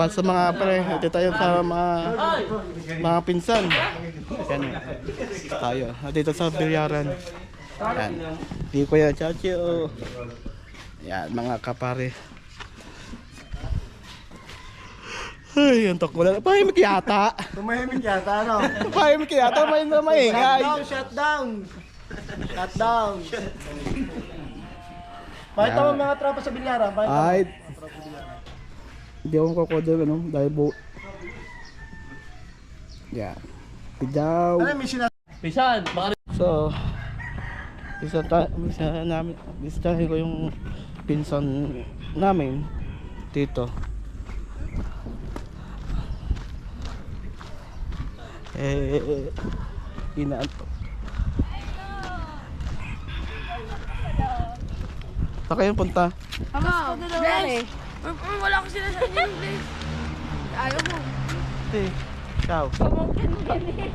Para sa mga pre, ito tayo sa mga pinsan. Yan tayo. Dito sa Bilyaran. Yan. Di ko yan, Chacho. Yan, mga kapare. Ay, antok ko lang. Pahimik yata. Tumahimik yata, ano? Pahimik yata, may maingay. Shutdown! Shutdown! Pakita mo mga tropa sa Bilyaran. Ay, hindi ako kukodol, ano, dahil yan. Pidaw. Ano, may Pisan, baka So, bisitahin ko yung pinsan namin dito. Inaantok. Saan kayo punta? Wala ko sila sa inyo, please. Ayaw mo. Ikaw. Pumangkin mo yan eh.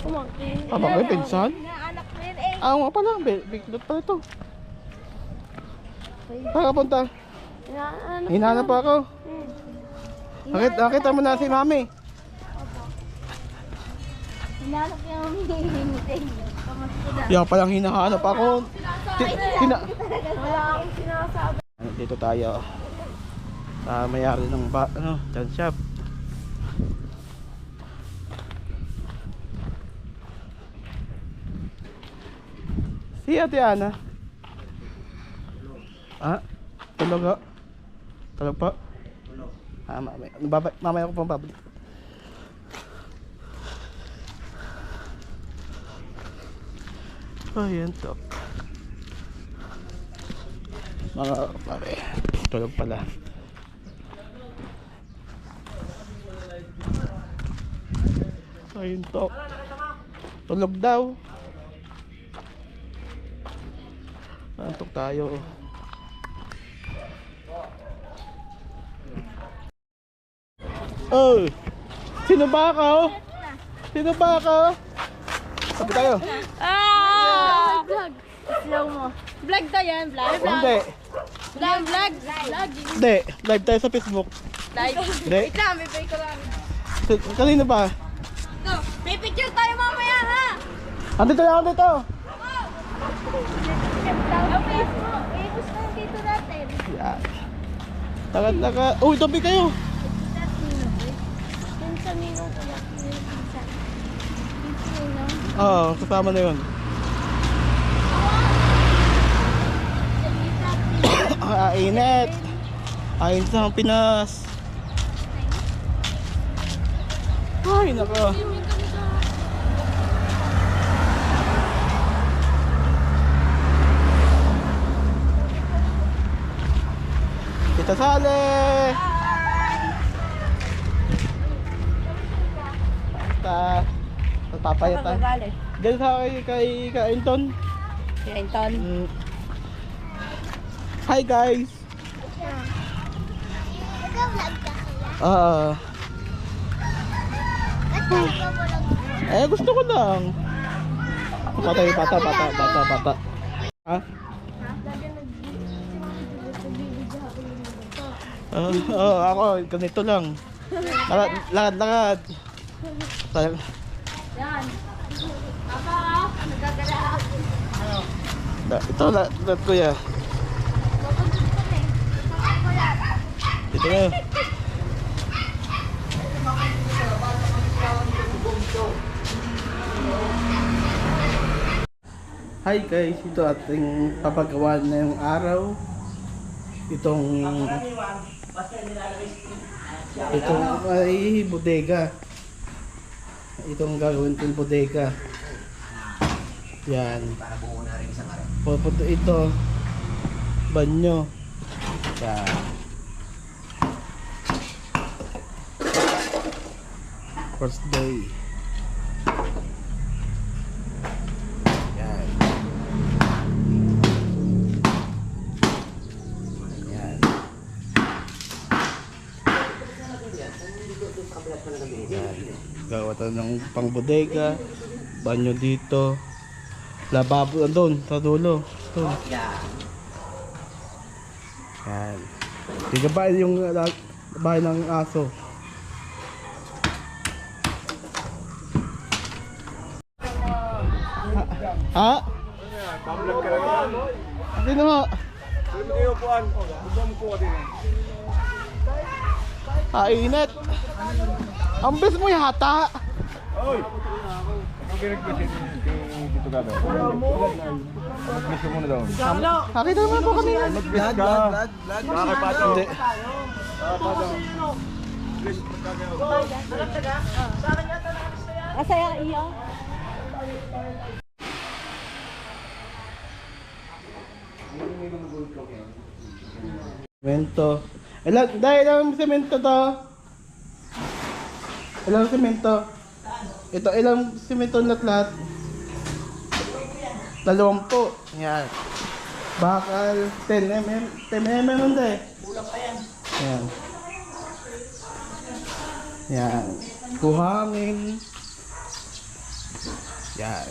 Pumangkin. Kayo pinsan? Naanak mo yan eh. Nga pala, biglot pa ito. Saan ka punta? Hinahanap pa ako. Nakita mo na si mami. Hinahanap niya ang hihimitin. Kamusta na? Yan palang hinahanap ako. Wala akong sinasabi. Dito tayo. Mayari ng dance shop. Si Ate Ana. Tulog ho. Tulog po. Mamaya ko pang babalik. Ayan to. Mga pare, tulog pala. Ayun to. Tulog daw. Antok tayo. Oh! Sino ba ako? Sino ba ako? Sabi tayo. Vlog. Slow mo. Vlog tayo yan, vlog. Hindi. Vlog. Hindi. Live tayo sa Facebook. Live. Hindi. Wait lang, may pay ko lang. Kanino ba? No, may picture tayo mamaya ha. Andito lang ako dito. Ang face mo, i-post na dito natin. Yan. Takat. Uy, tabi kayo. Pinsan ninong ko lang. Pinsan. Pinsan. Oo, kasama na yun. Init. Ayun sa Pinas. Ay, nako. Kita Sale. Basta papayatan. Diyan sa kay Anton. Kaya Anton. Hi guys. Gusto ko lang. Bata. Ha? Ako ganito lang. Lakad. Yan. Papa, nagagala. Ito lahat kuya. Dito na. Hi guys, ito ating papagawa na yung araw. Itong ay bodega. Itong gagawin kong bodega. Yan. Ito banyo. Yan. First day. Yan. Yan. Gawa tayo ng pang bodega. Banyo dito. Lababo doon sa dulo. Doon. Yan. Tiga ba yung Bahay ng aso. Ha? Pamlag ka lang yan. Sino mo? Hindi mo kayo puan. Bubam ko din. Init. Ang bilis mo yata. Oy! Ang pinagpisit dito ka daw. Magpisit mo na daw. Nakita naman po kami. Vlog. Kakapato. Hindi. Asaya iyo. Semento. Ilang semento to? Ilang semento? Ito, ilang semento lahat? 20. Yan. Bakal 10 mm. 10 mm hindi. Kulang pa yan. Yan. Yan. Buhangin. Yan.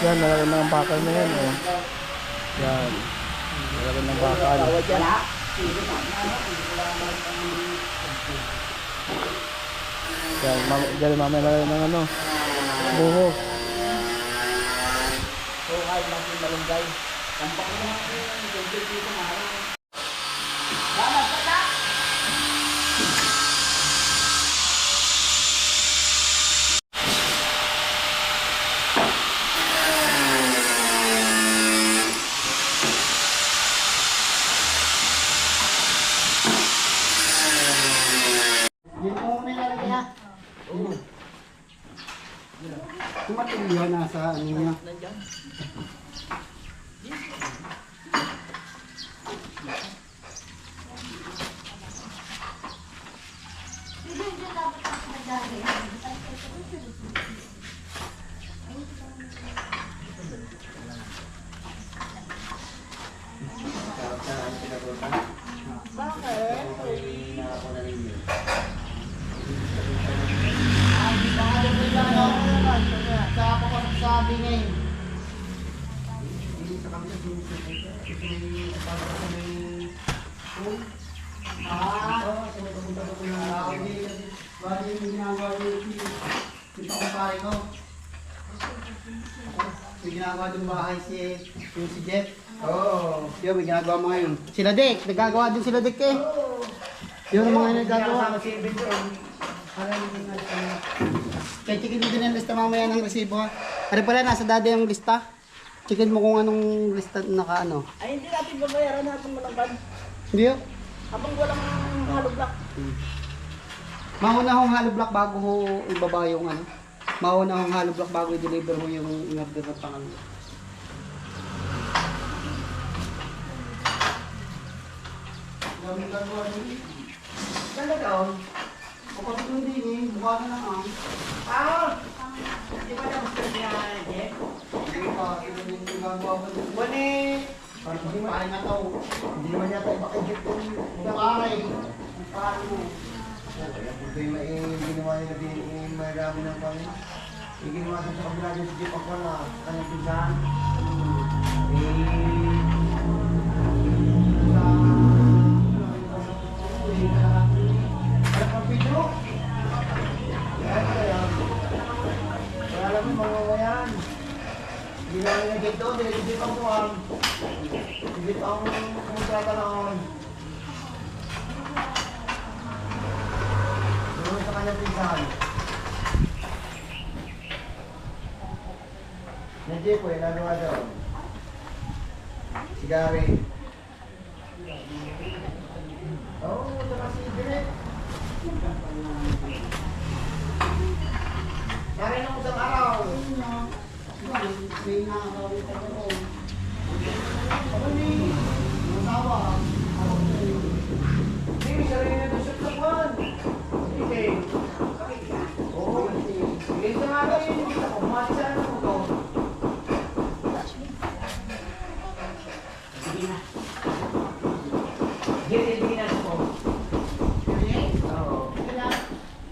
Yan, nalagyan ng bakal na yan. Oh. Yan. Nalagyan ng bakal. Yan, dyan mamaya nalagyan ng ano. Buhok. Kung matindi nasa ano niya. Sabi ngayon. May ginagawa din bahay si Jeff. Oo. Yun, may ginagawa mga yun. Sila Dick, nagagawa din sila Dick eh. Yun ang mga nagagawa. Kaya chicken mo din ang lista mamaya ng resibo ha. Ano pala, nasa dati ang lista. Chicken mo kung anong lista naka ano. Ay, hindi natin babayaran natin malanggan. Hindi yun. Habang walang hollow block. Mauna akong hollow block bago ho ibaba yung ano. Mauna akong hollow block bago i-deliver mo yung in-order ng pangalan. Talaga oh. Kapag hindi eh, mukha na lang ang. Di ba yung gusto niya, Jeff? Hindi pa, yung ginagawa mo. Wani! Parang hindi pa na to. Hindi naman yata ipakigit yung nakakay. Ang paro mo. Kaya punto yung ginawa nila din yung marami ng pangin. Yung ginawa sa kabila dyan si Jeep ako na kanyang pinsahan. Parang video. Kaya alam mo mga yan. Hindi na nila dito, hindi pang tuwang. Hindi pang kontrata noon. Doon sa kanyang pinsahan. Yan Jeep, nagawa daw. Sigari. Oo, saka sigaret. Kaya nung isang araw. May nakakawin ka ko. Ako ni, masawa. Ako ni. Hindi, sarili na doon sa kapan. Hindi. Oo, hindi. Isa nga lang yun, hindi ako. Matcha na mo to. Sige na. Hindi na ako. Sige? Oo. Sige na.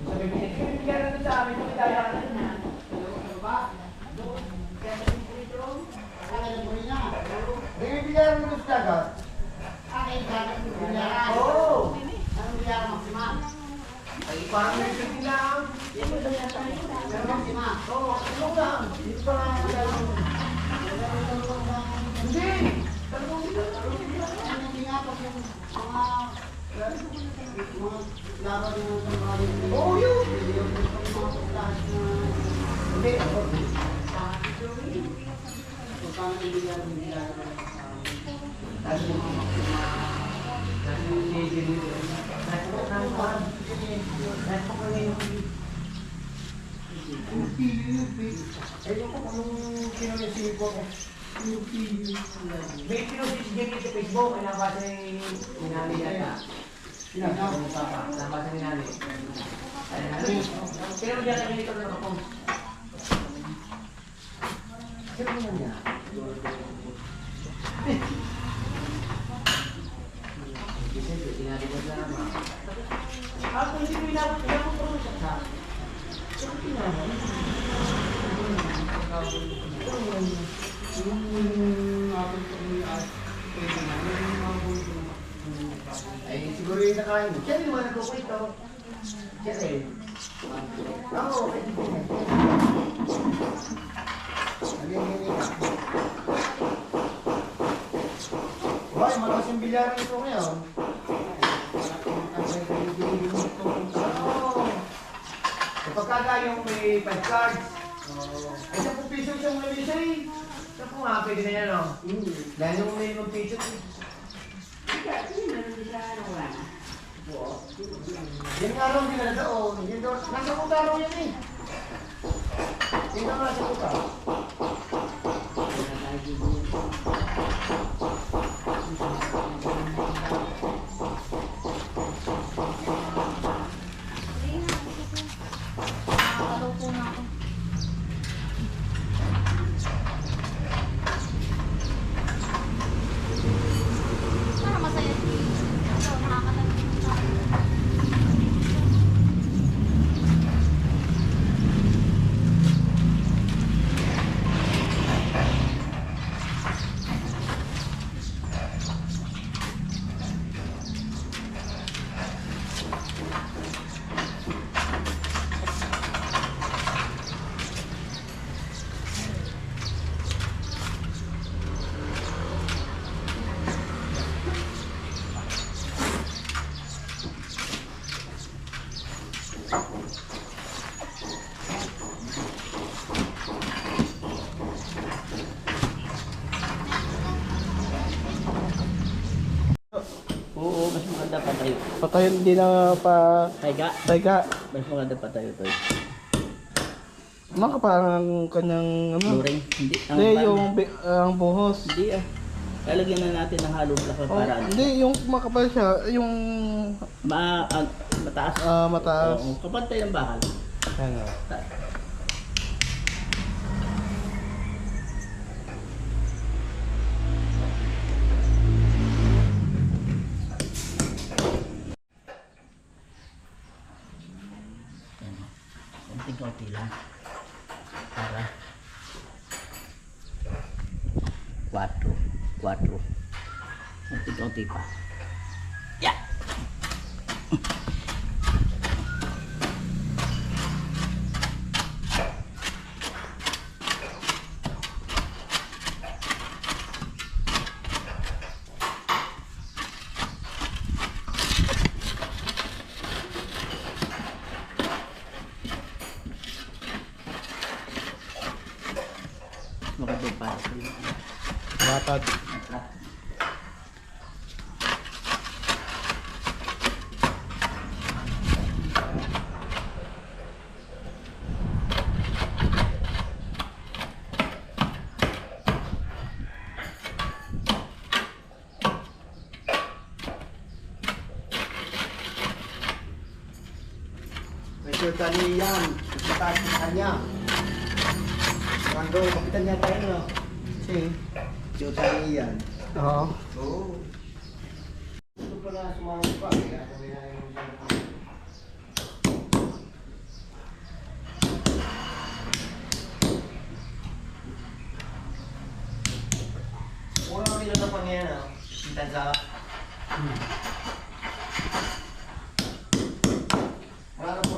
Sabi mo, hindi ka na sa amin, kung kaya ka na. Ano ba? Parang may shooting lang. Meron si Ma. Oo, ano lang. Dito pa lang. Hindi. Hindi nga pag yung mga laro ng mga oo, yun. Hindi. Paano bibigyan nila? Kasi may pinusin sa Facebook, ay nabasa ni Nani yata. Nabasa ni Nani. Pero diyan na ganito na ako. Sino naman niya? Ako hindi ko inabot ko sa ay siguro yung nakain. Siya rin naman nagkukwento. Siya rin. Ako, Boy, malakas yung bilyaran ito ngayon. Kapag kada yung may 5 cards, ay 10 piso siyang malisa eh. Saan po nga, pwede na yan o. Dahil yung may mag-piso eh. Yan nga lang din na doon. Nasa kuta raw yan eh. Yan nga nasa kuta. Nakakaluto na ako. Para masaya. Ito, nakakatalito sa akin. Oo, mas maganda pa tayo. Patay, hindi na pa... Taiga, Teka, mas maganda pa tayo to. makaparang kanyang ano? Luring, hindi. Hindi, yung ang buhos. Hindi ah. Lalagyan na natin ng halong plaka Oh, para ano. hindi, yung makapal siya, yung Mataas. mataas. Oo, kapantay ang bakal. Ano? Konti-konti lang. Para 4. Konti-konti pa. Yeah! Maganda para sa iyo. Batad. May sultan niya yan. Mataas sa kanya. Rando, kapitan niya tayo no? Si. Sultan niya yan. Oo. Oo. Ito pala sumama pa. Kaya ako may nainom siya. Unang minuto na pangyayari no? Kita sa... Wala na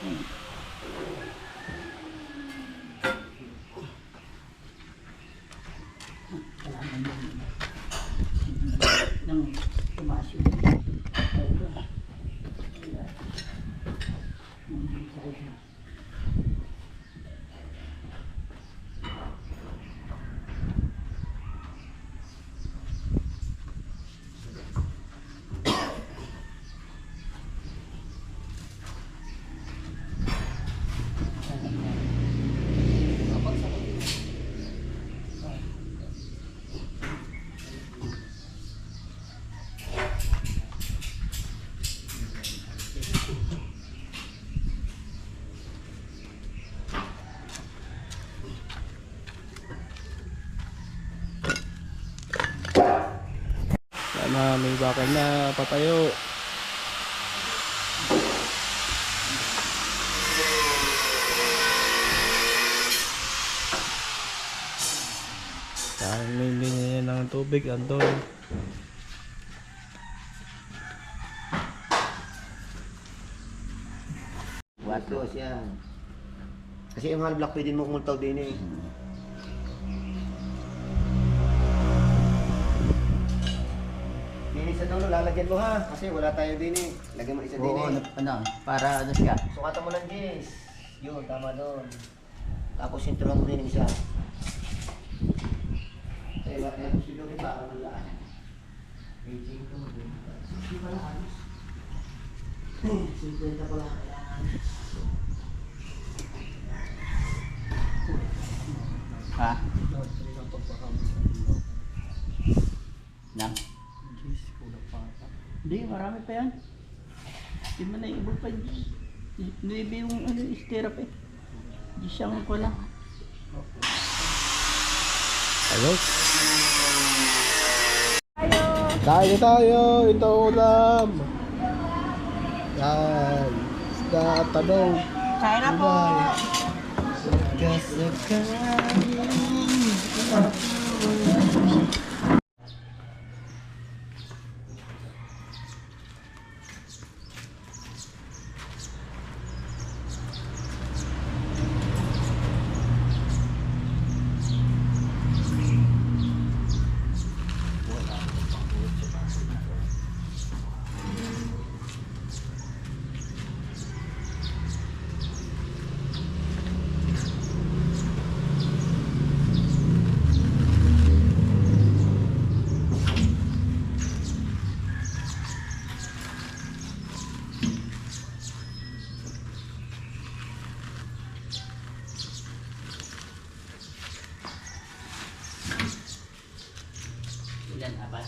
Nang tumaas yun. Sana may bakal na patayo. Saan may linya ng tubig, Anton? Watos yan. Kasi yung half block pwede mo kumultaw din eh. Dinis sa dulo, lalagyan mo ha. Kasi wala tayo din eh. Lagyan mo isa din Oo, eh. para ano siya. Sukatan mo lang, Jess. Yun, tama doon. Tapos sinturan mo din yung isa. Kaya kaya kung siguro para malaan. Aging ko mo din. Hindi pala halos. 50 pala kailangan. Ha? Nang? Hindi, marami pa yan. Hindi mo na iba pa. Maybe yung ano, stirrup eh. Hindi siyang ko lang. Ayos. Tayo tayo, ito ulam. Yan. Isda at tanong. Kaya na po. Ilan, apat?